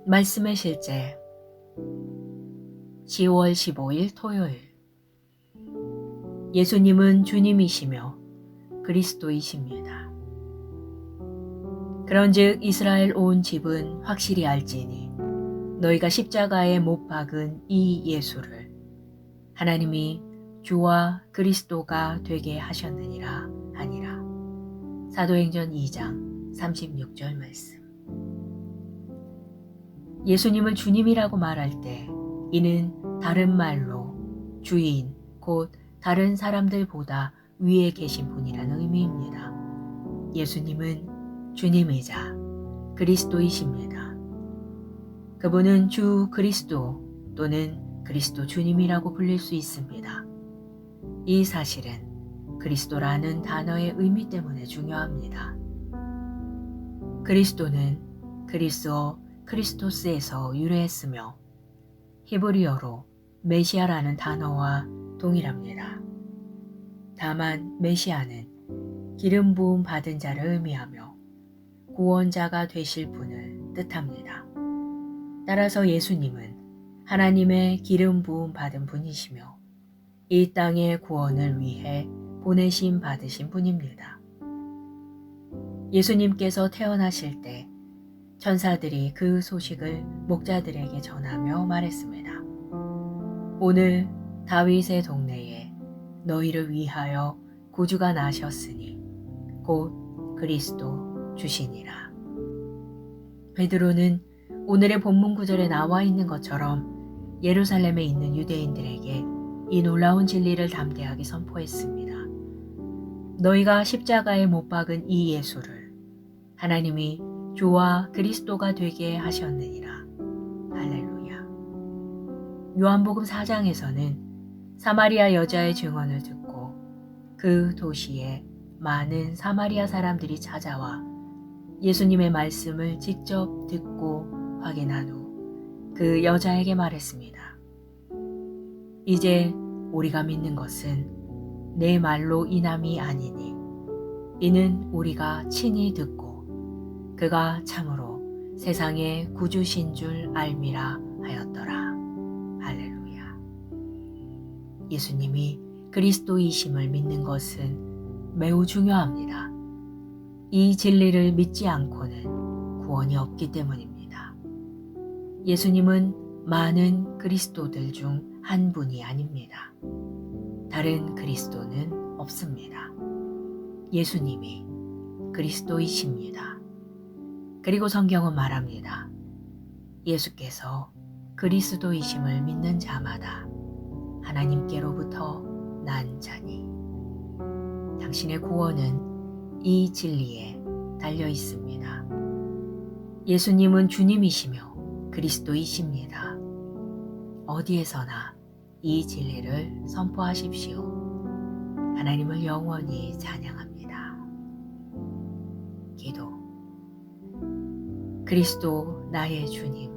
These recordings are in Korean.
말씀의 실제 10월 15일 토요일. 예수님은 주님이시며 그리스도이십니다. 그런즉 이스라엘 온 집은 확실히 알지니 너희가 십자가에 못 박은 이 예수를 하나님이 주와 그리스도가 되게 하셨느니라 하니라. 사도행전 2장 36절 말씀. 예수님을 주님이라고 말할 때 이는 다른 말로 주인 곧 다른 사람들보다 위에 계신 분이라는 의미입니다. 예수님은 주님이자 그리스도이십니다. 그분은 주 그리스도 또는 그리스도 주님이라고 불릴 수 있습니다. 이 사실은 그리스도라는 단어의 의미 때문에 중요합니다. 그리스도는 그리스어 크리스토스에서 유래했으며 히브리어로 메시아라는 단어와 동일합니다. 다만 메시아는 기름 부음 받은 자를 의미하며 구원자가 되실 분을 뜻합니다. 따라서 예수님은 하나님의 기름 부음 받은 분이시며 이 땅의 구원을 위해 보내심 받으신 분입니다. 예수님께서 태어나실 때 천사들이 그 소식을 목자들에게 전하며 말했습니다. 오늘 다윗의 동네에 너희를 위하여 구주가 나셨으니 곧 그리스도 주시니라. 베드로는 오늘의 본문 구절에 나와 있는 것처럼 예루살렘에 있는 유대인들에게 이 놀라운 진리를 담대하게 선포했습니다. 너희가 십자가에 못 박은 이 예수를 하나님이 주와 그리스도가 되게 하셨느니라. 할렐루야. 요한복음 4장에서는 사마리아 여자의 증언을 듣고 그 도시에 많은 사마리아 사람들이 찾아와 예수님의 말씀을 직접 듣고 확인한 후 그 여자에게 말했습니다. 이제 우리가 믿는 것은 내 말로 인함이 아니니 이는 우리가 친히 듣고 그가 참으로 세상의 구주신 줄 알미라 하였더라. 할렐루야. 예수님이 그리스도이심을 믿는 것은 매우 중요합니다. 이 진리를 믿지 않고는 구원이 없기 때문입니다. 예수님은 많은 그리스도들 중 한 분이 아닙니다. 다른 그리스도는 없습니다. 예수님이 그리스도이십니다. 그리고 성경은 말합니다. 예수께서 그리스도이심을 믿는 자마다 하나님께로부터 난 자니. 당신의 구원은 이 진리에 달려 있습니다. 예수님은 주님이시며 그리스도이십니다. 어디에서나 이 진리를 선포하십시오. 하나님을 영원히 찬양합니다. 기도. 그리스도 나의 주님,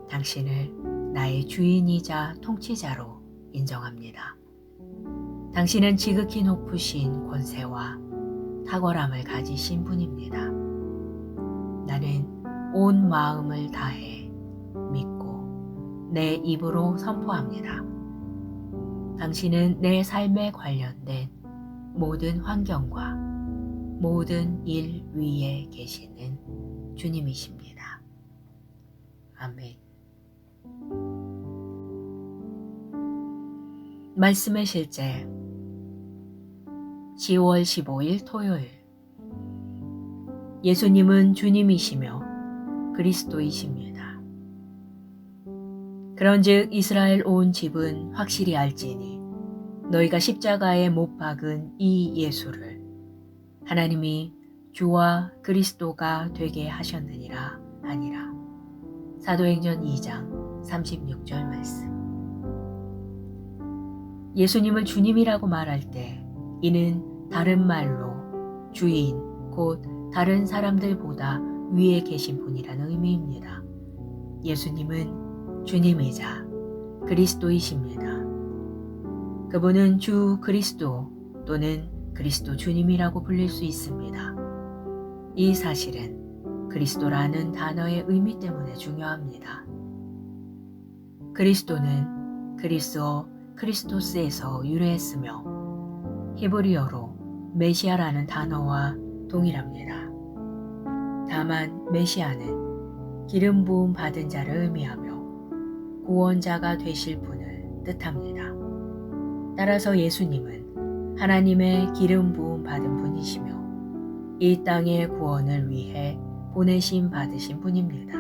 당신을 나의 주인이자 통치자로 인정합니다. 당신은 지극히 높으신 권세와 탁월함을 가지신 분입니다. 나는 온 마음을 다해 믿고 내 입으로 선포합니다. 당신은 내 삶에 관련된 모든 환경과 모든 일 위에 계시는 주님이십니다. 아멘. 말씀의 실제 10월 15일 토요일. 예수님은 주님이시며 그리스도이십니다. 그런즉 이스라엘 온 집은 확실히 알지니 너희가 십자가에 못 박은 이 예수를 하나님이 주와 그리스도가 되게 하셨느니라 하니라. 사도행전 2장 36절 말씀. 예수님을 주님이라고 말할 때 이는 다른 말로 주인 곧 다른 사람들보다 위에 계신 분이라는 의미입니다. 예수님은 주님이자 그리스도이십니다. 그분은 주 그리스도 또는 그리스도 주님이라고 불릴 수 있습니다. 이 사실은 그리스도라는 단어의 의미 때문에 중요합니다. 그리스도는 그리스어 크리스토스에서 유래했으며 히브리어로 메시아라는 단어와 동일합니다. 다만 메시아는 기름 부음 받은 자를 의미하며 구원자가 되실 분을 뜻합니다. 따라서 예수님은 하나님의 기름 부음 받은 분이시며 이 땅의 구원을 위해 보내심 받으신 분입니다.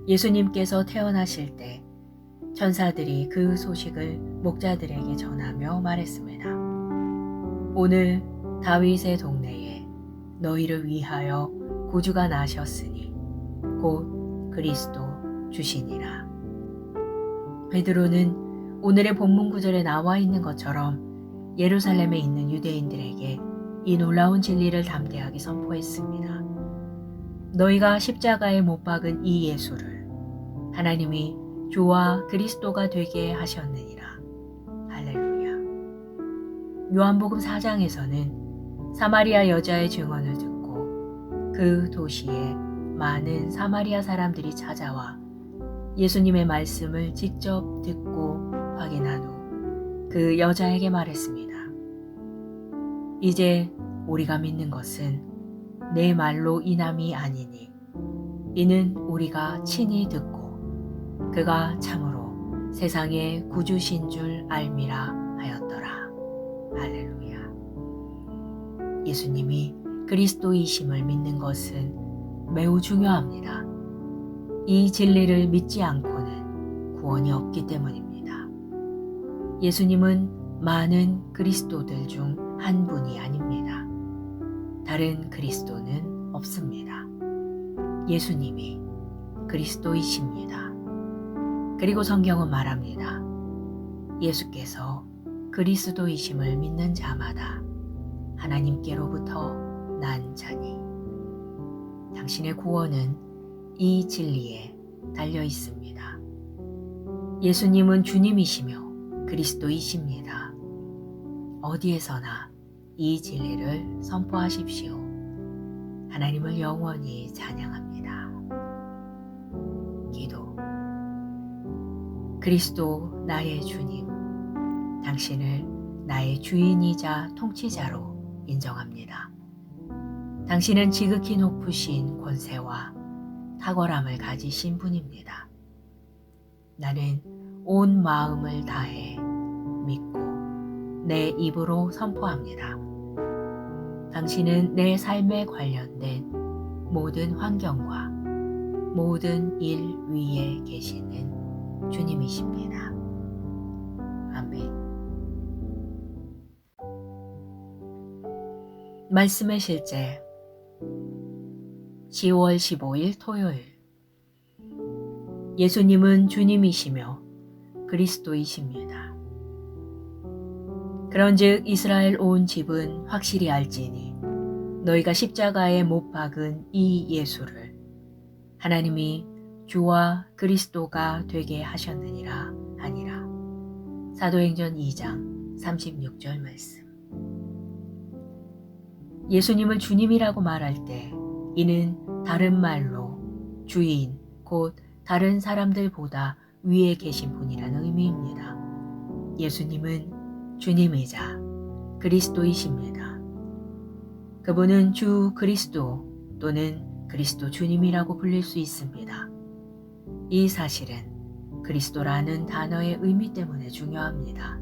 예수님께서 태어나실 때 천사들이 그 소식을 목자들에게 전하며 말했습니다. 오늘 다윗의 동네에 너희를 위하여 구주가 나셨으니 곧 그리스도 주시니라. 베드로는 오늘의 본문 구절에 나와 있는 것처럼 예루살렘에 있는 유대인들에게 이 놀라운 진리를 담대하게 선포했습니다. 너희가 십자가에 못 박은 이 예수를 하나님이 주와 그리스도가 되게 하셨느니라. 할렐루야. 요한복음 4장에서는 사마리아 여자의 증언을 듣고 그 도시에 많은 사마리아 사람들이 찾아와 예수님의 말씀을 직접 듣고 확인한 후 그 여자에게 말했습니다. 이제 우리가 믿는 것은 내 말로 인함이 아니니 이는 우리가 친히 듣고 그가 참으로 세상의 구주신 줄 알미라 하였더라. 할렐루야. 예수님이 그리스도이심을 믿는 것은 매우 중요합니다. 이 진리를 믿지 않고는 구원이 없기 때문입니다. 예수님은 많은 그리스도들 중 한 분이 아닙니다. 다른 그리스도는 없습니다. 예수님이 그리스도이십니다. 그리고 성경은 말합니다. 예수께서 그리스도이심을 믿는 자마다 하나님께로부터 난 자니 당신의 구원은 이 진리에 달려 있습니다. 예수님은 주님이시며 그리스도이십니다. 어디에서나 이 진리를 선포하십시오. 하나님을 영원히 찬양합니다. 기도. 그리스도 나의 주님, 당신을 나의 주인이자 통치자로 인정합니다. 당신은 지극히 높으신 권세와 탁월함을 가지신 분입니다. 나는 온 마음을 다해 믿고 내 입으로 선포합니다. 당신은 내 삶에 관련된 모든 환경과 모든 일 위에 계시는 주님이십니다. 아멘. 말씀의 실제 10월 15일 토요일. 예수님은 주님이시며 그리스도이십니다. 그런즉 이스라엘 온 집은 확실히 알지니 너희가 십자가에 못 박은 이 예수를 하나님이 주와 그리스도가 되게 하셨느니라 하니라. 사도행전 2장 36절 말씀. 예수님을 주님이라고 말할 때 이는 다른 말로 주인 곧 다른 사람들보다 위에 계신 분이라는 의미입니다. 예수님은 주님이자 그리스도이십니다. 그분은 주 그리스도 또는 그리스도 주님이라고 불릴 수 있습니다. 이 사실은 그리스도라는 단어의 의미 때문에 중요합니다.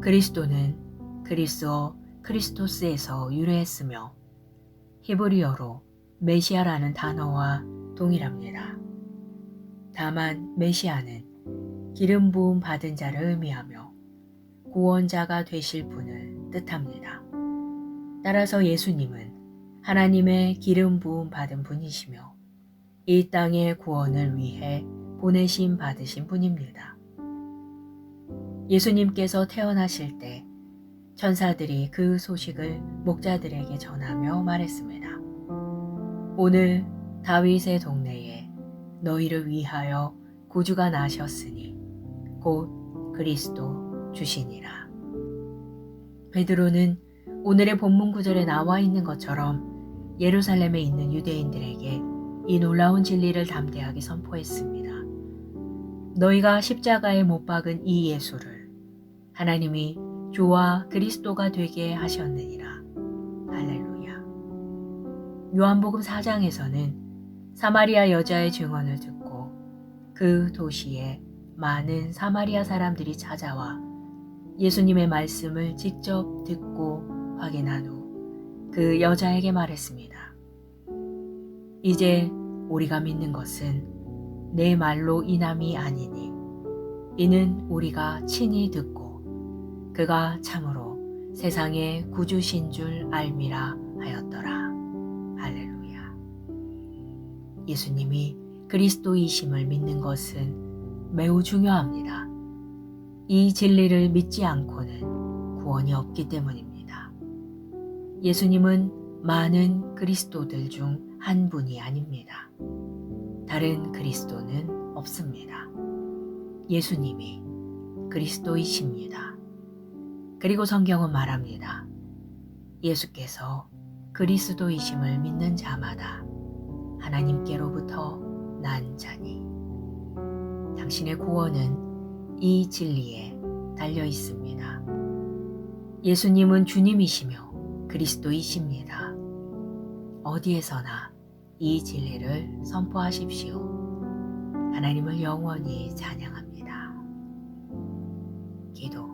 그리스도는 그리스어 크리스토스에서 유래했으며 히브리어로 메시아라는 단어와 동일합니다. 다만 메시아는 기름 부음 받은 자를 의미하며 구원자가 되실 분을 뜻합니다. 따라서 예수님은 하나님의 기름 부음 받은 분이시며 이 땅의 구원을 위해 보내심 받으신 분입니다. 예수님께서 태어나실 때 천사들이 그 소식을 목자들에게 전하며 말했습니다. 오늘 다윗의 동네에 너희를 위하여 구주가 나셨으니 곧 그리스도 주시니라. 베드로는 오늘의 본문 구절에 나와 있는 것처럼 예루살렘에 있는 유대인들에게 이 놀라운 진리를 담대하게 선포했습니다. 너희가 십자가에 못 박은 이 예수를 하나님이 주와 그리스도가 되게 하셨느니라. 할렐루야. 요한복음 4장에서는 사마리아 여자의 증언을 듣고 그 도시에 많은 사마리아 사람들이 찾아와 예수님의 말씀을 직접 듣고 확인한 후 그 여자에게 말했습니다. 이제 우리가 믿는 것은 내 말로 인함이 아니니 이는 우리가 친히 듣고 그가 참으로 세상의 구주신 줄 알미라 하였더라. 할렐루야. 예수님이 그리스도이심을 믿는 것은 매우 중요합니다. 이 진리를 믿지 않고는 구원이 없기 때문입니다. 예수님은 많은 그리스도들 중 한 분이 아닙니다. 다른 그리스도는 없습니다. 예수님이 그리스도이십니다. 그리고 성경은 말합니다. 예수께서 그리스도이심을 믿는 자마다 하나님께로부터 난 자니 당신의 구원은 이 진리에 달려 있습니다. 예수님은 주님이시며 그리스도이십니다. 어디에서나 이 진리를 선포하십시오. 하나님을 영원히 찬양합니다. 기도.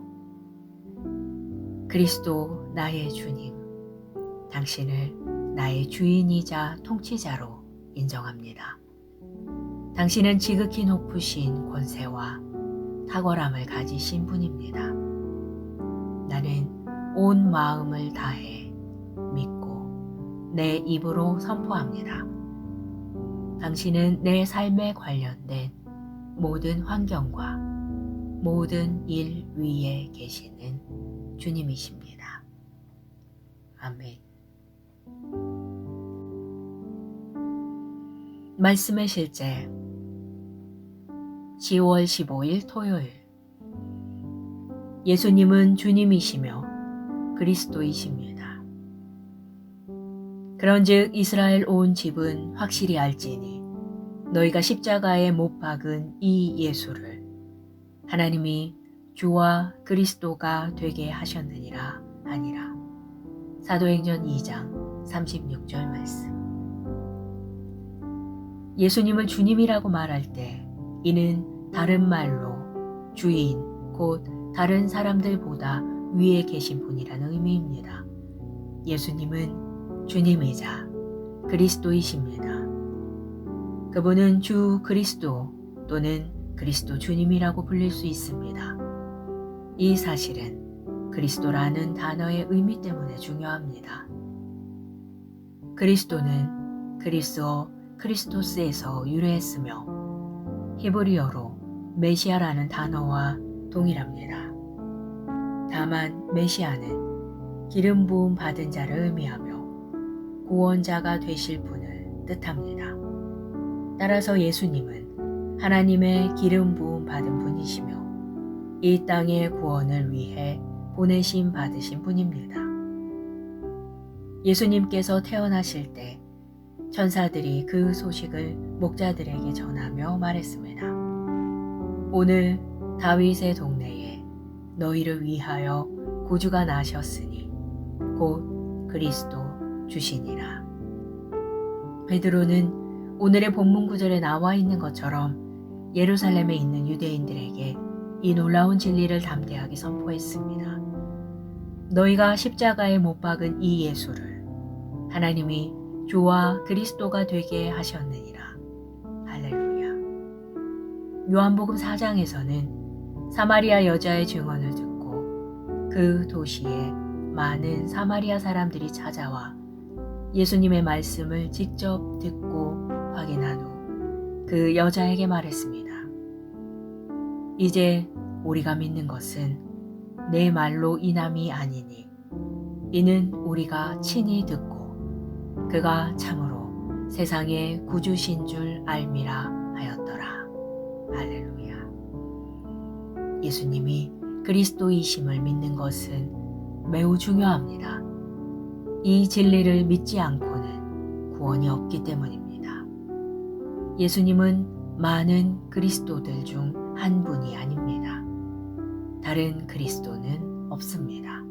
그리스도 나의 주님, 당신을 나의 주인이자 통치자로 인정합니다. 당신은 지극히 높으신 권세와 탁월함을 가지신 분입니다. 나는 온 마음을 다해 믿고 내 입으로 선포합니다. 당신은 내 삶에 관련된 모든 환경과 모든 일 위에 계시는 주님이십니다. 아멘. 말씀의 실제 10월 15일 토요일. 예수님은 주님이시며 그리스도이십니다. 그런즉 이스라엘 온 집은 확실히 알지니 너희가 십자가에 못 박은 이 예수를 하나님이 주와 그리스도가 되게 하셨느니라 하니라. 사도행전 2장 36절 말씀. 예수님을 주님이라고 말할 때 이는 다른 말로 주인 곧 다른 사람들보다 위에 계신 분이라는 의미입니다. 예수님은 주님이자 그리스도이십니다. 그분은 주 그리스도 또는 그리스도 주님이라고 불릴 수 있습니다. 이 사실은 그리스도라는 단어의 의미 때문에 중요합니다. 그리스도는 그리스어 크리스토스에서 유래했으며 히브리어로 메시아라는 단어와 동일합니다. 다만 메시아는 기름 부음 받은 자를 의미하며 구원자가 되실 분을 뜻합니다. 따라서 예수님은 하나님의 기름 부음 받은 분이시며 이 땅의 구원을 위해 보내심 받으신 분입니다. 예수님께서 태어나실 때 천사들이 그 소식을 목자들에게 전하며 말했습니다. 오늘 다윗의 동네에 너희를 위하여 구주가 나셨으니 곧 그리스도 주시니라. 베드로는 오늘의 본문 구절에 나와 있는 것처럼 예루살렘에 있는 유대인들에게 이 놀라운 진리를 담대하게 선포했습니다. 너희가 십자가에 못 박은 이 예수를 하나님이 주와 그리스도가 되게 하셨느니라. 할렐루야. 요한복음 4장에서는 사마리아 여자의 증언을 듣고 그 도시에 많은 사마리아 사람들이 찾아와 예수님의 말씀을 직접 듣고 확인한 후 그 여자에게 말했습니다. 이제 우리가 믿는 것은 내 말로 인함이 아니니 이는 우리가 친히 듣고 그가 참으로 세상의 구주신 줄 알미라 하였더라. 할렐루야. 예수님이 그리스도이심을 믿는 것은 매우 중요합니다. 이 진리를 믿지 않고는 구원이 없기 때문입니다. 예수님은 많은 그리스도들 중 한 분이 아닙니다. 다른 그리스도는 없습니다.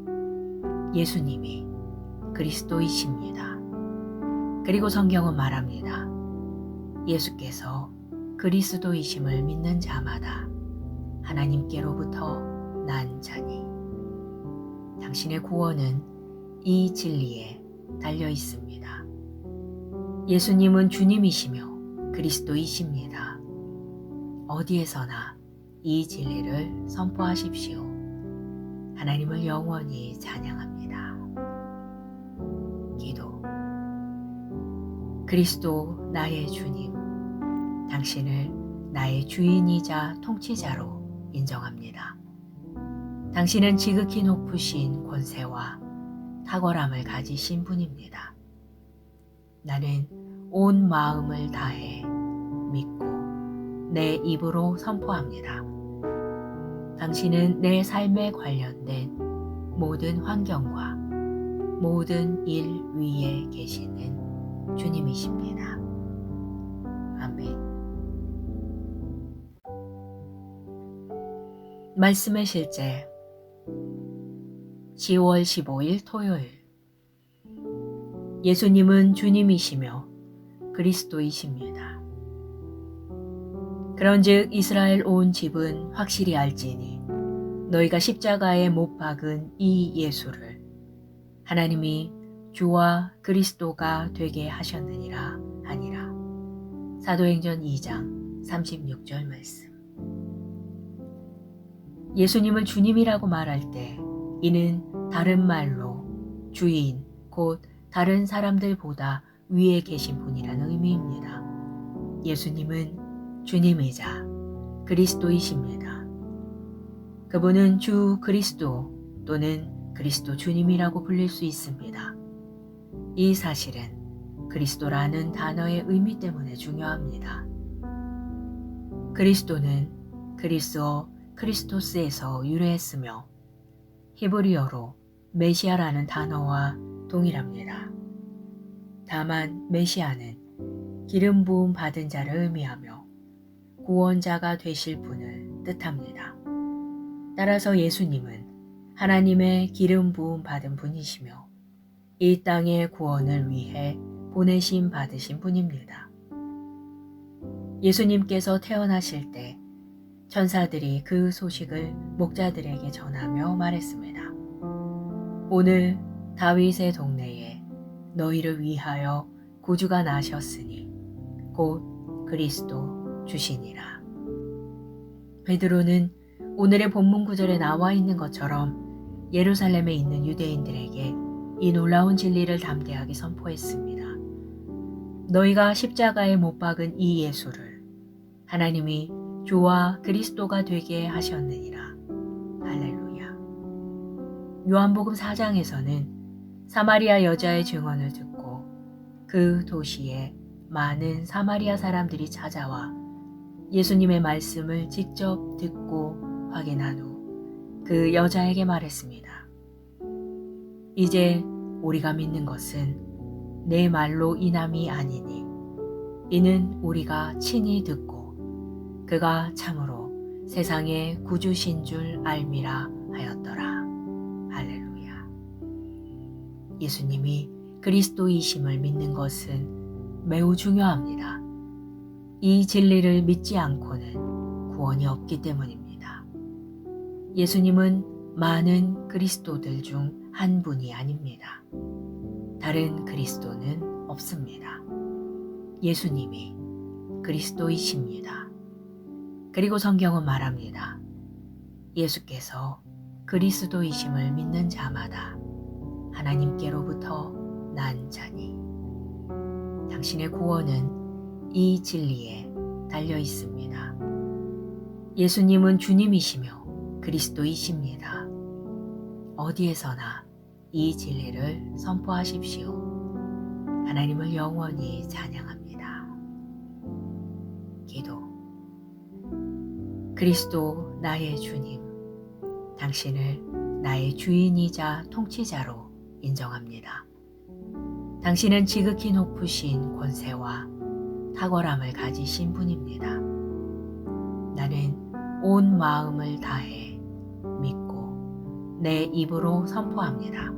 예수님이 그리스도이십니다. 그리고 성경은 말합니다. 예수께서 그리스도이심을 믿는 자마다 하나님께로부터 난 자니 당신의 구원은 이 진리에 달려 있습니다. 예수님은 주님이시며 그리스도이십니다. 어디에서나 이 진리를 선포하십시오. 하나님을 영원히 찬양합니다. 기도. 그리스도 나의 주님, 당신을 나의 주인이자 통치자로 인정합니다. 당신은 지극히 높으신 권세와 탁월함을 가지신 분입니다. 나는 온 마음을 다해 믿고 내 입으로 선포합니다. 당신은 내 삶에 관련된 모든 환경과 모든 일 위에 계시는 주님이십니다. 아멘. 말씀의 실제 10월 15일 토요일. 예수님은 주님이시며 그리스도이십니다. 그런즉 이스라엘 온 집은 확실히 알지니 너희가 십자가에 못 박은 이 예수를 하나님이 주와 그리스도가 되게 하셨느니라 하니라. 사도행전 2장 36절 말씀. 예수님을 주님이라고 말할 때 이는 다른 말로 주인 곧 다른 사람들보다 위에 계신 분이라는 의미입니다. 예수님은 주님이자 그리스도이십니다. 그분은 주 그리스도 또는 그리스도 주님이라고 불릴 수 있습니다. 이 사실은 그리스도라는 단어의 의미 때문에 중요합니다. 그리스도는 그리스어 크리스토스에서 유래했으며 히브리어로 메시아라는 단어와 동일합니다. 다만 메시아는 기름 부음 받은 자를 의미하며 구원자가 되실 분을 뜻합니다. 따라서 예수님은 하나님의 기름 부음 받은 분이시며 이 땅의 구원을 위해 보내심 받으신 분입니다. 예수님께서 태어나실 때 천사들이 그 소식을 목자들에게 전하며 말했습니다. 오늘 다윗의 동네에 너희를 위하여 구주가 나셨으니 곧 그리스도 주시니라. 베드로는 오늘의 본문 구절에 나와 있는 것처럼 예루살렘에 있는 유대인들에게 이 놀라운 진리를 담대하게 선포했습니다. 너희가 십자가에 못 박은 이 예수를 하나님이 주와 그리스도가 되게 하셨느니라. 할렐루야. 요한복음 4장에서는 사마리아 여자의 증언을 듣고 그 도시에 많은 사마리아 사람들이 찾아와 예수님의 말씀을 직접 듣고 확인한 후 그 여자에게 말했습니다. 이제 우리가 믿는 것은 내 말로 인함이 아니니 이는 우리가 친히 듣고 그가 참으로 세상의 구주신 줄 알미라 하였더라. 할렐루야. 예수님이 그리스도이심을 믿는 것은 매우 중요합니다. 이 진리를 믿지 않고는 구원이 없기 때문입니다. 예수님은 많은 그리스도들 중 한 분이 아닙니다. 다른 그리스도는 없습니다. 예수님이 그리스도이십니다. 그리고 성경은 말합니다. 예수께서 그리스도이심을 믿는 자마다 하나님께로부터 난 자니 당신의 구원은 이 진리에 달려 있습니다. 예수님은 주님이시며 그리스도이십니다. 어디에서나 이 진리를 선포하십시오. 하나님을 영원히 찬양합니다. 기도. 그리스도 나의 주님, 당신을 나의 주인이자 통치자로 인정합니다. 당신은 지극히 높으신 권세와 탁월함을 가지신 분입니다. 나는 온 마음을 다해 믿고 내 입으로 선포합니다.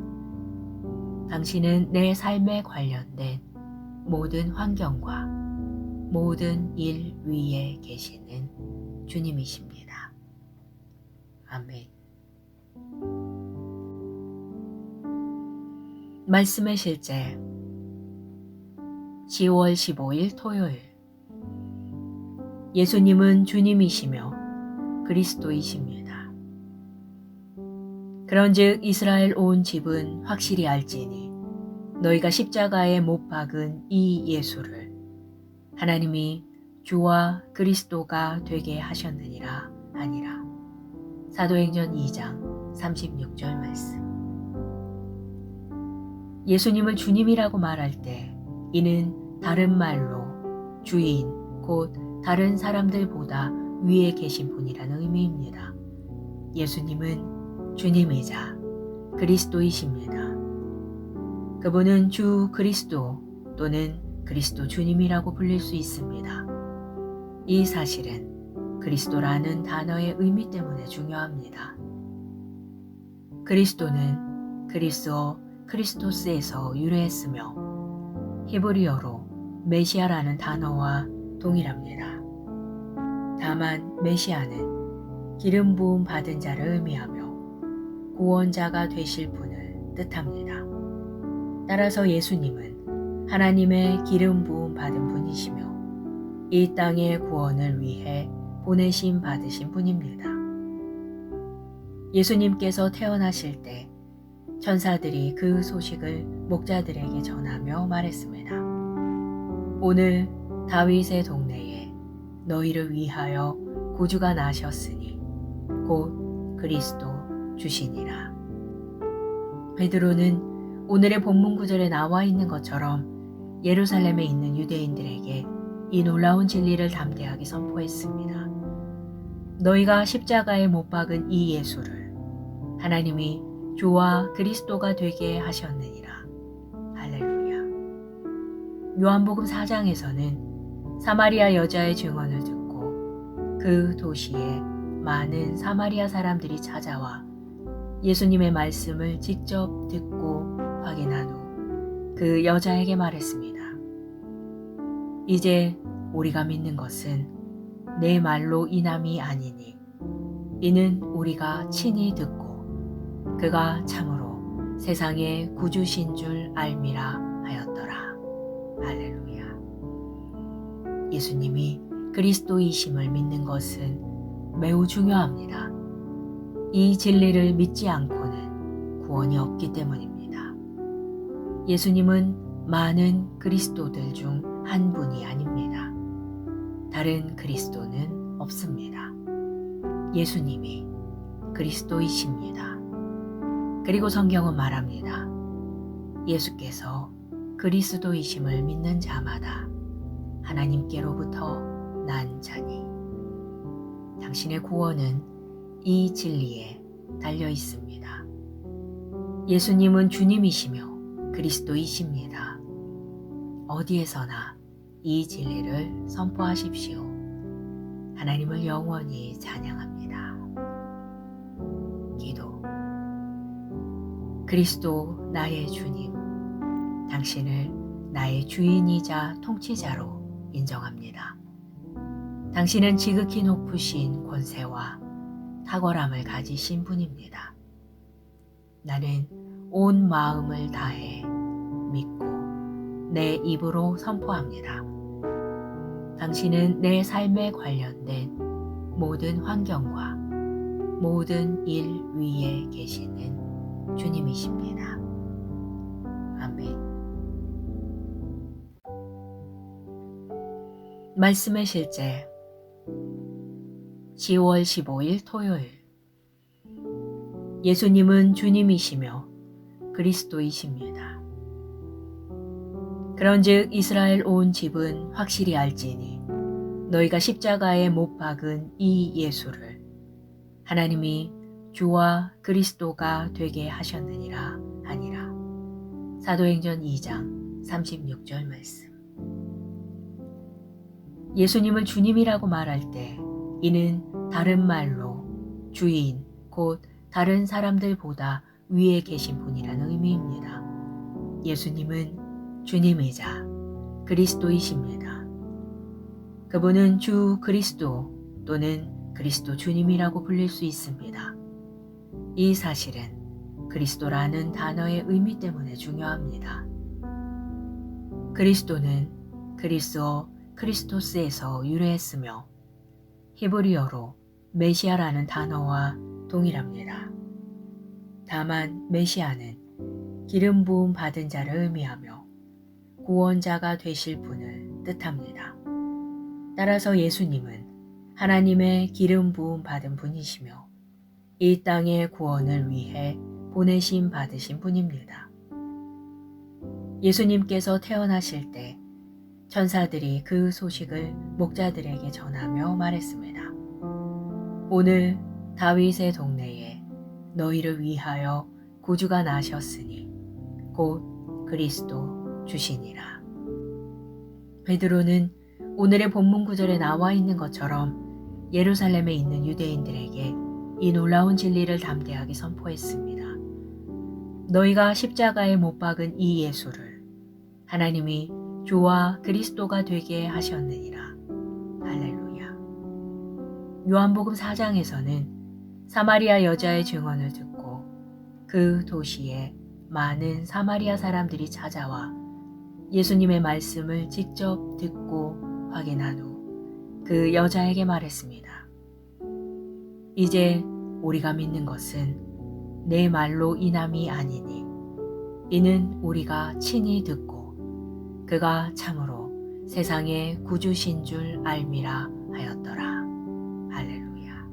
당신은 내 삶에 관련된 모든 환경과 모든 일 위에 계시는 주님이십니다. 아멘. 말씀의 실제 10월 15일 토요일 예수님은 주님이시며 그리스도이십니다. 그런즉 이스라엘 온 집은 확실히 알지니 너희가 십자가에 못 박은 이 예수를 하나님이 주와 그리스도가 되게 하셨느니라 하니라. 사도행전 2장 36절 말씀. 예수님을 주님이라고 말할 때 이는 다른 말로 주인 곧 다른 사람들보다 위에 계신 분이라는 의미입니다. 예수님은 주님이자 그리스도이십니다. 그분은 주 그리스도 또는 그리스도 주님이라고 불릴 수 있습니다. 이 사실은 그리스도라는 단어의 의미 때문에 중요합니다. 그리스도는 그리스어 크리스토스에서 유래했으며 히브리어로 메시아라는 단어와 동일합니다. 다만 메시아는 기름 부음 받은 자를 의미하며 구원자가 되실 분을 뜻합니다. 따라서 예수님은 하나님의 기름 부음 받은 분이시며 이 땅의 구원을 위해 보내심 받으신 분입니다. 예수님께서 태어나실 때 천사들이 그 소식을 목자들에게 전하며 말했습니다. 오늘 다윗의 동네에 너희를 위하여 구주가 나셨으니 곧 그리스도 주시니라. 베드로는 오늘의 본문 구절에 나와 있는 것처럼 예루살렘에 있는 유대인들에게 이 놀라운 진리를 담대하게 선포했습니다. 너희가 십자가에 못 박은 이 예수를 하나님이 주와 그리스도가 되게 하셨느니라. 할렐루야. 요한복음 4장에서는 사마리아 여자의 증언을 듣고 그 도시에 많은 사마리아 사람들이 찾아와 예수님의 말씀을 직접 듣고 확인한 후 그 여자에게 말했습니다. 이제 우리가 믿는 것은 내 말로 인함이 아니니 이는 우리가 친히 듣고 그가 참으로 세상의 구주신 줄 알미라 하였더라. 할렐루야. 예수님이 그리스도이심을 믿는 것은 매우 중요합니다. 이 진리를 믿지 않고는 구원이 없기 때문입니다. 예수님은 많은 그리스도들 중 한 분이 아닙니다. 다른 그리스도는 없습니다. 예수님이 그리스도이십니다. 그리고 성경은 말합니다. 예수께서 그리스도이심을 믿는 자마다 하나님께로부터 난 자니 당신의 구원은 이 진리에 달려 있습니다. 예수님은 주님이시며 그리스도이십니다. 어디에서나 이 진리를 선포하십시오. 하나님을 영원히 찬양합니다. 기도. 그리스도 나의 주님, 당신을 나의 주인이자 통치자로 인정합니다. 당신은 지극히 높으신 권세와 탁월함을 가지신 분입니다. 나는 온 마음을 다해 믿고 내 입으로 선포합니다. 당신은 내 삶에 관련된 모든 환경과 모든 일 위에 계시는 주님이십니다. 아멘. 말씀의 실제 10월 15일 토요일 예수님은 주님이시며 그리스도이십니다. 그런즉 이스라엘 온 집은 확실히 알지니 너희가 십자가에 못 박은 이 예수를 하나님이 주와 그리스도가 되게 하셨느니라 하니라. 사도행전 2장 36절 말씀. 예수님을 주님이라고 말할 때 이는 다른 말로 주인, 곧 다른 사람들보다 위에 계신 분이라는 의미입니다. 예수님은 주님이자 그리스도이십니다. 그분은 주 그리스도 또는 그리스도 주님이라고 불릴 수 있습니다. 이 사실은 그리스도라는 단어의 의미 때문에 중요합니다. 그리스도는 그리스어 크리스토스에서 유래했으며 히브리어로 메시아라는 단어와 동일합니다. 다만 메시아는 기름 부음 받은 자를 의미하며 구원자가 되실 분을 뜻합니다. 따라서 예수님은 하나님의 기름 부음 받은 분이시며 이 땅의 구원을 위해 보내심 받으신 분입니다. 예수님께서 태어나실 때 천사들이 그 소식을 목자들에게 전하며 말했습니다. 오늘 다윗의 동네에 너희를 위하여 구주가 나셨으니 곧 그리스도 주시니라. 베드로는 오늘의 본문 구절에 나와 있는 것처럼 예루살렘에 있는 유대인들에게 이 놀라운 진리를 담대하게 선포했습니다. 너희가 십자가에 못 박은 이 예수를 하나님이 주와 그리스도가 되게 하셨느니라. 할렐루야. 요한복음 4장에서는 사마리아 여자의 증언을 듣고 그 도시에 많은 사마리아 사람들이 찾아와 예수님의 말씀을 직접 듣고 확인한 후 그 여자에게 말했습니다. 이제 우리가 믿는 것은 내 말로 인함이 아니니 이는 우리가 친히 듣고 그가 참으로 세상의 구주신 줄 알미라 하였더라. 할렐루야.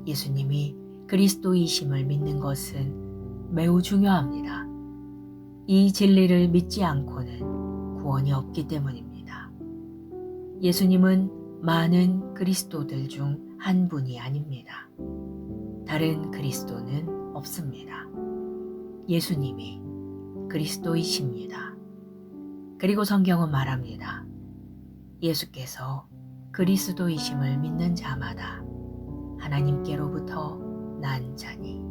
예수님이 그리스도이심을 믿는 것은 매우 중요합니다. 이 진리를 믿지 않고는 구원이 없기 때문입니다. 예수님은 많은 그리스도들 중 한 분이 아닙니다. 다른 그리스도는 없습니다. 예수님이 그리스도이십니다. 그리고 성경은 말합니다. 예수께서 그리스도이심을 믿는 자마다 하나님께로부터 난 자니.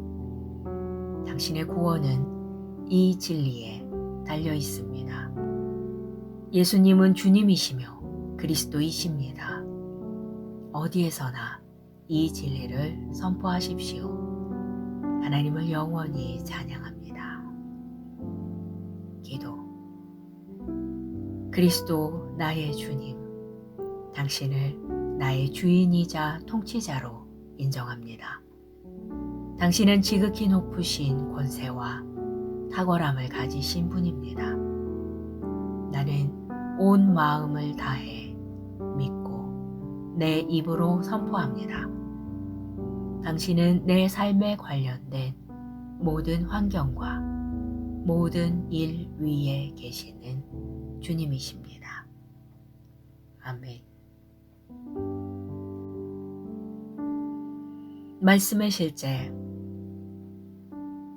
당신의 구원은 이 진리에 달려 있습니다. 예수님은 주님이시며 그리스도이십니다. 어디에서나 이 진리를 선포하십시오. 하나님을 영원히 찬양합니다. 기도. 그리스도 나의 주님, 당신을 나의 주인이자 통치자로 인정합니다. 당신은 지극히 높으신 권세와 탁월함을 가지신 분입니다. 나는 온 마음을 다해 믿고 내 입으로 선포합니다. 당신은 내 삶에 관련된 모든 환경과 모든 일 위에 계시는 주님이십니다. 아멘. 말씀의 실제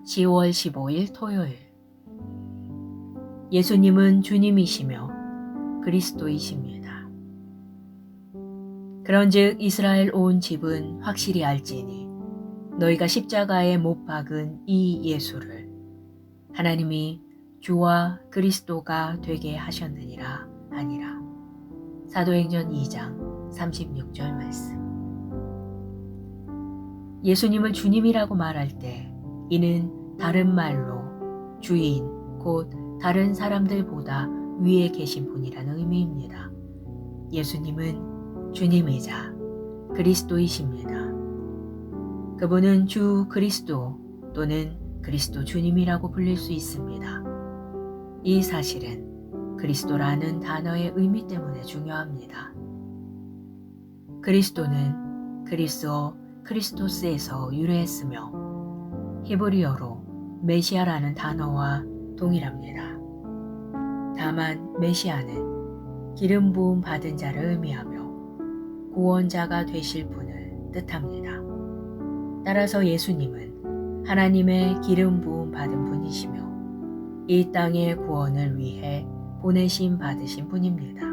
10월 15일 토요일. 예수님은 주님이시며 그리스도이십니다. 그런즉 이스라엘 온 집은 확실히 알지니 너희가 십자가에 못 박은 이 예수를 하나님이 주와 그리스도가 되게 하셨느니라 하니라. 사도행전 2장 36절 말씀. 예수님을 주님이라고 말할 때 이는 다른 말로 주인, 곧 다른 사람들보다 위에 계신 분이라는 의미입니다. 예수님은 주님이자 그리스도이십니다. 그분은 주 그리스도 또는 그리스도 주님이라고 불릴 수 있습니다. 이 사실은 그리스도라는 단어의 의미 때문에 중요합니다. 그리스도는 그리스어 크리스토스에서 유래했으며 히브리어로 메시아라는 단어와 동일합니다. 다만 메시아는 기름 부음 받은 자를 의미하며 구원자가 되실 분을 뜻합니다. 따라서 예수님은 하나님의 기름 부음 받은 분이시며 이 땅의 구원을 위해 보내심 받으신 분입니다.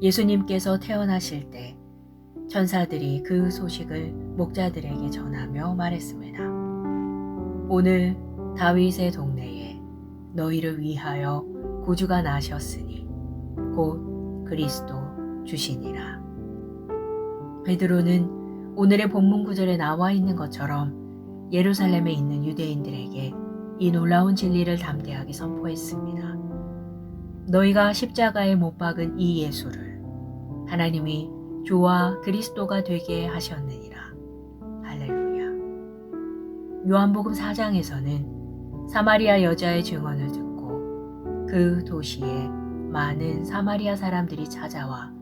예수님께서 태어나실 때 천사들이 그 소식을 목자들에게 전하며 말했습니다. 오늘 다윗의 동네에 너희를 위하여 구주가 나셨으니 곧 그리스도 주시니라. 베드로는 오늘의 본문 구절에 나와 있는 것처럼 예루살렘에 있는 유대인들에게 이 놀라운 진리를 담대하게 선포했습니다. 너희가 십자가에 못 박은 이 예수를 하나님이 주와 그리스도가 되게 하셨느니라. 할렐루야. 요한복음 4장에서는 사마리아 여자의 증언을 듣고 그 도시에 많은 사마리아 사람들이 찾아와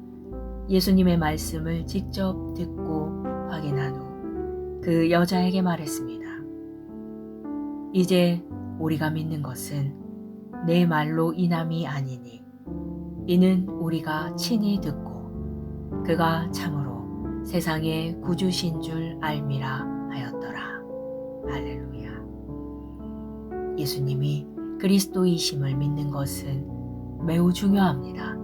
예수님의 말씀을 직접 듣고 확인한 후 그 여자에게 말했습니다. 이제 우리가 믿는 것은 내 말로 인함이 아니니 이는 우리가 친히 듣고 그가 참으로 세상의 구주신 줄 알미라 하였더라. 할렐루야. 예수님이 그리스도이심을 믿는 것은 매우 중요합니다.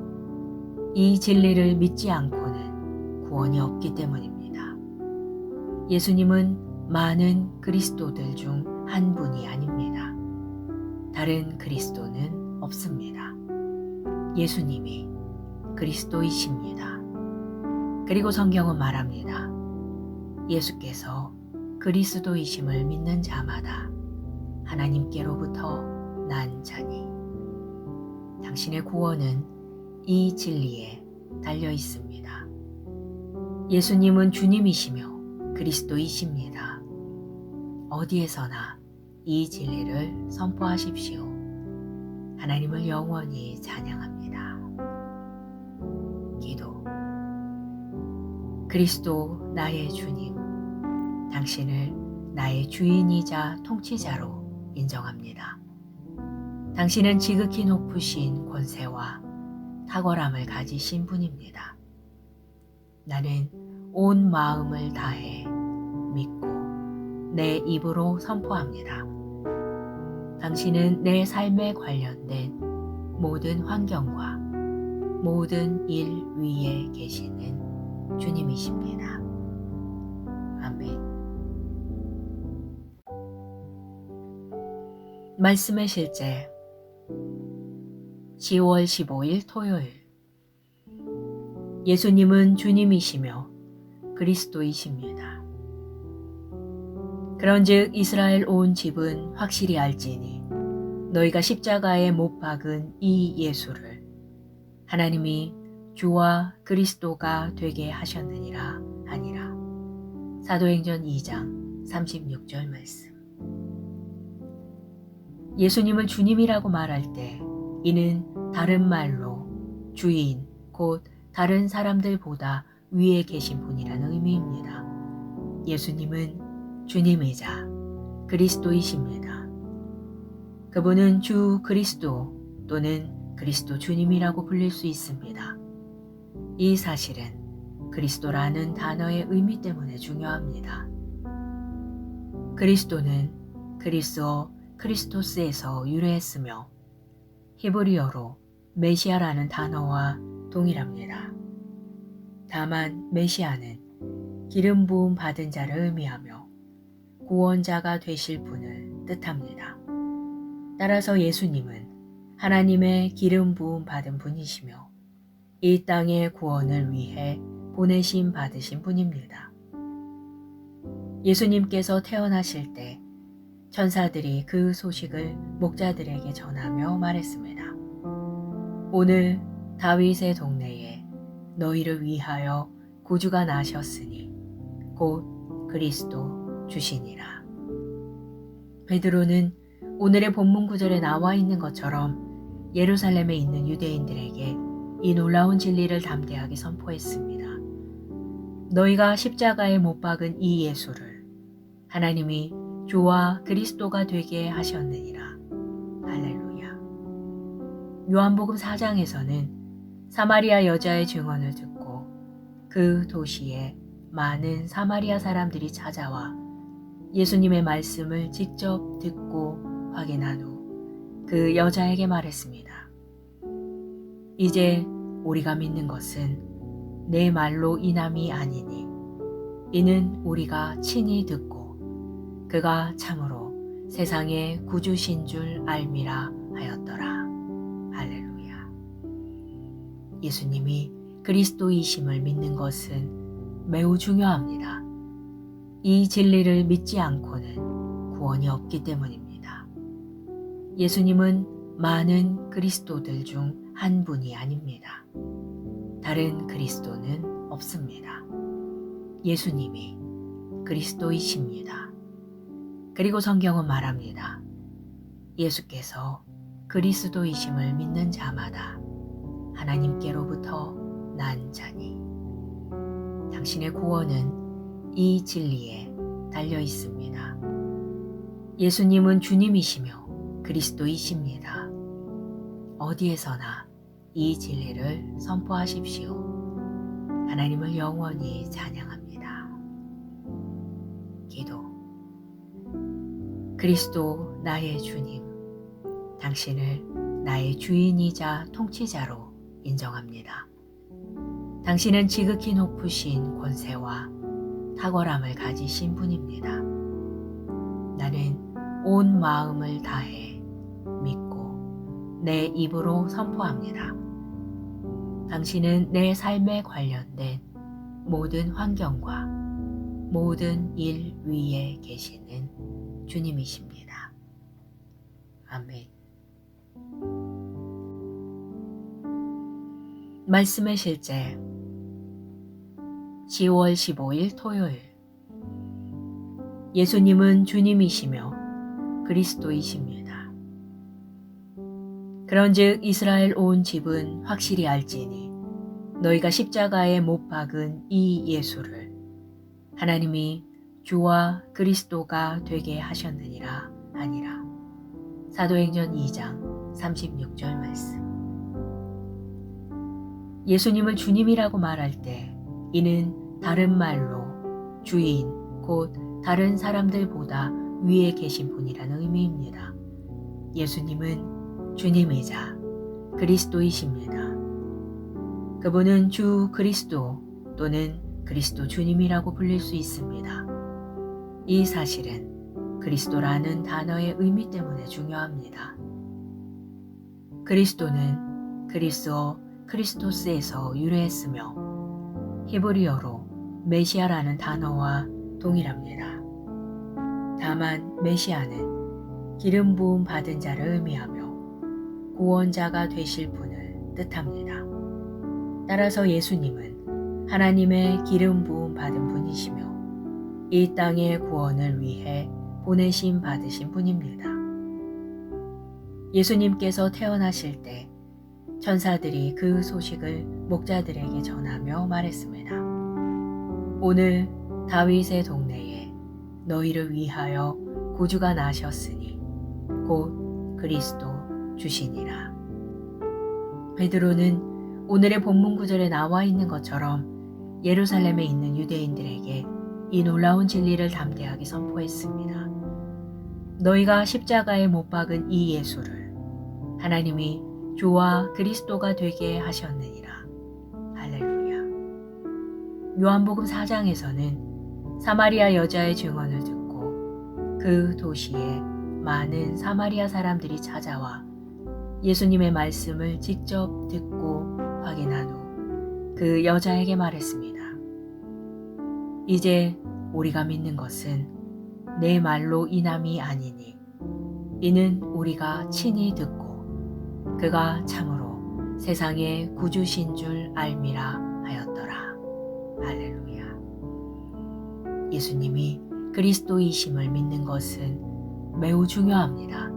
이 진리를 믿지 않고는 구원이 없기 때문입니다. 예수님은 많은 그리스도들 중 한 분이 아닙니다. 다른 그리스도는 없습니다. 예수님이 그리스도이십니다. 그리고 성경은 말합니다. 예수께서 그리스도이심을 믿는 자마다 하나님께로부터 난 자니 당신의 구원은 이 진리에 달려 있습니다. 예수님은 주님이시며 그리스도이십니다. 어디에서나 이 진리를 선포하십시오. 하나님을 영원히 찬양합니다. 기도. 그리스도 나의 주님, 당신을 나의 주인이자 통치자로 인정합니다. 당신은 지극히 높으신 권세와 탁월함을 가지신 분입니다. 나는 온 마음을 다해 믿고 내 입으로 선포합니다. 당신은 내 삶에 관련된 모든 환경과 모든 일 위에 계시는 주님이십니다. 아멘. 말씀의 실제 10월 15일 토요일. 예수님은 주님이시며 그리스도이십니다. 그런즉 이스라엘 온 집은 확실히 알지니 너희가 십자가에 못 박은 이 예수를 하나님이 주와 그리스도가 되게 하셨느니라 하니라. 사도행전 2장 36절 말씀. 예수님을 주님이라고 말할 때 이는 다른 말로 주인, 곧 다른 사람들보다 위에 계신 분이라는 의미입니다. 예수님은 주님이자 그리스도이십니다. 그분은 주 그리스도 또는 그리스도 주님이라고 불릴 수 있습니다. 이 사실은 그리스도라는 단어의 의미 때문에 중요합니다. 그리스도는 그리스어 크리스토스에서 유래했으며 히브리어로 메시아라는 단어와 동일합니다. 다만 메시아는 기름 부음 받은 자를 의미하며 구원자가 되실 분을 뜻합니다. 따라서 예수님은 하나님의 기름 부음 받은 분이시며 이 땅의 구원을 위해 보내심 받으신 분입니다. 예수님께서 태어나실 때 천사들이 그 소식을 목자들에게 전하며 말했습니다. 오늘 다윗의 동네에 너희를 위하여 구주가 나셨으니 곧 그리스도 주시니라. 베드로는 오늘의 본문 구절에 나와 있는 것처럼 예루살렘에 있는 유대인들에게 이 놀라운 진리를 담대하게 선포했습니다. 너희가 십자가에 못 박은 이 예수를 하나님이 주와 그리스도가 되게 하셨느니라. 할렐루야. 요한복음 4장에서는 사마리아 여자의 증언을 듣고 그 도시에 많은 사마리아 사람들이 찾아와 예수님의 말씀을 직접 듣고 확인한 후 그 여자에게 말했습니다. 이제 우리가 믿는 것은 내 말로 인함이 아니니 이는 우리가 친히 듣고 그가 참으로 세상의 구주신 줄 알미라 하였더라. 할렐루야. 예수님이 그리스도이심을 믿는 것은 매우 중요합니다. 이 진리를 믿지 않고는 구원이 없기 때문입니다. 예수님은 많은 그리스도들 중 한 분이 아닙니다. 다른 그리스도는 없습니다. 예수님이 그리스도이십니다. 그리고 성경은 말합니다. 예수께서 그리스도이심을 믿는 자마다 하나님께로부터 난 자니 당신의 구원은 이 진리에 달려 있습니다. 예수님은 주님이시며 그리스도이십니다. 어디에서나 이 진리를 선포하십시오. 하나님을 영원히 찬양합니다. 기도. 그리스도 나의 주님, 당신을 나의 주인이자 통치자로 인정합니다. 당신은 지극히 높으신 권세와 탁월함을 가지신 분입니다. 나는 온 마음을 다해 믿고 내 입으로 선포합니다. 당신은 내 삶에 관련된 모든 환경과 모든 일 위에 계시는 주님이십니다. 아멘. 말씀의 실제 10월 15일 토요일. 예수님은 주님이시며 그리스도이십니다. 그런즉 이스라엘 온 집은 확실히 알지니 너희가 십자가에 못 박은 이 예수를 하나님이 주와 그리스도가 되게 하셨느니라 하니라. 사도행전 2장 36절 말씀. 예수님을 주님이라고 말할 때 이는 다른 말로 주인 곧 다른 사람들보다 위에 계신 분이라는 의미입니다. 예수님은 주님이자 그리스도이십니다. 그분은 주 그리스도 또는 그리스도 주님이라고 불릴 수 있습니다. 이 사실은 그리스도라는 단어의 의미 때문에 중요합니다. 그리스도는 그리스어 크리스토스에서 유래했으며 히브리어로 메시아라는 단어와 동일합니다. 다만 메시아는 기름 부음 받은 자를 의미하며 구원자가 되실 분을 뜻합니다. 따라서 예수님은 하나님의 기름 부음 받은 분이시며 이 땅의 구원을 위해 보내심 받으신 분입니다. 예수님께서 태어나실 때 천사들이 그 소식을 목자들에게 전하며 말했습니다. 오늘 다윗의 동네에 너희를 위하여 구주가 나셨으니 곧 그리스도 주시니라. 베드로는 오늘의 본문 구절에 나와 있는 것처럼 예루살렘에 있는 유대인들에게 이 놀라운 진리를 담대하게 선포했습니다. 너희가 십자가에 못 박은 이 예수를 하나님이 주와 그리스도가 되게 하셨느니라. 할렐루야. 요한복음 4장에서는 사마리아 여자의 증언을 듣고 그 도시에 많은 사마리아 사람들이 찾아와 예수님의 말씀을 직접 듣고 확인한 후 그 여자에게 말했습니다. 이제 우리가 믿는 것은 내 말로 인함이 아니니 이는 우리가 친히 듣고 그가 참으로 세상의 구주신 줄 알미라 하였더라. 할렐루야. 예수님이 그리스도이심을 믿는 것은 매우 중요합니다.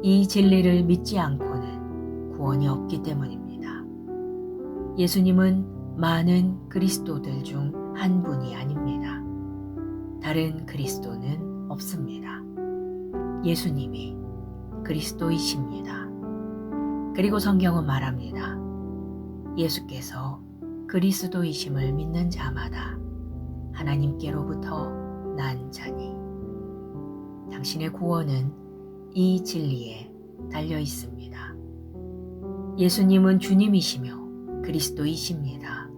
이 진리를 믿지 않고는 구원이 없기 때문입니다. 예수님은 많은 그리스도들 중 한 분이 아닙니다. 다른 그리스도는 없습니다. 예수님이 그리스도이십니다. 그리고 성경은 말합니다. 예수께서 그리스도이심을 믿는 자마다 하나님께로부터 난 자니 당신의 구원은 이 진리에 달려 있습니다. 예수님은 주님이시며 그리스도이십니다.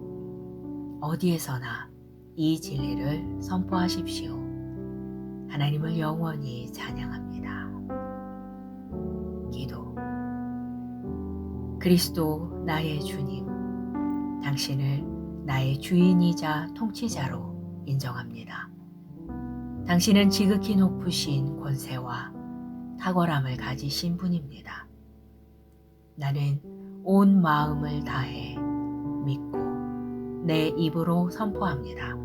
어디에서나 이 진리를 선포하십시오. 하나님을 영원히 찬양합니다. 기도. 그리스도 나의 주님, 당신을 나의 주인이자 통치자로 인정합니다. 당신은 지극히 높으신 권세와 탁월함을 가지신 분입니다. 나는 온 마음을 다해 믿고 내 입으로 선포합니다.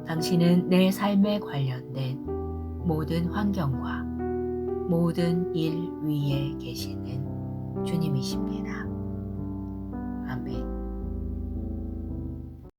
당신은 내 삶에 관련된 모든 환경과 모든 일 위에 계시는 주님이십니다. 아멘.